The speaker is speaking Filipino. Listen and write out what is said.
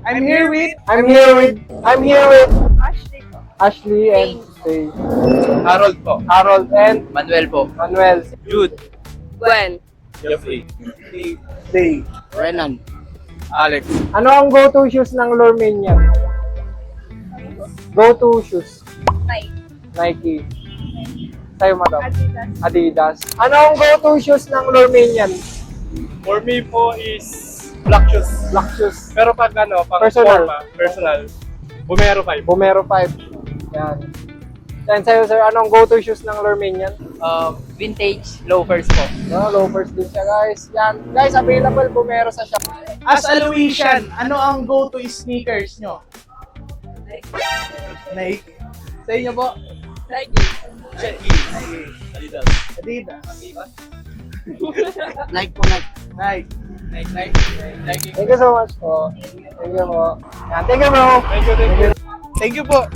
I'm here with Ashley po. Ashley and Faye. Harold po. Harold and Manuel po. Manuel. Jude. Gwen. Jeffrey. Day. Renan. Alex. Ano ang go-to shoes ng Lorminian? Go-to shoes. Nike. Nike. Sa'yo, madam. Adidas. Adidas. Ano ang go-to shoes ng Lorminian? For me po is black shoes. Black shoes. Pero pag pag Personal. personal, Bumero 5. Bumero 5. Yan. Yan sa'yo, sir. Ano ang go-to shoes ng Lorminian? Vintage loafers po. No, loafers din siya, guys. Yan. Guys, available Bumero sa shop. As a Louisian, ano ang go-to sneakers nyo? Nike. Sa inyo po? Nike. Adidas. Nike po, Nike. Nike. Thank you so much po. Thank you po. Yan. Thank you, bro. Thank you. Thank you po.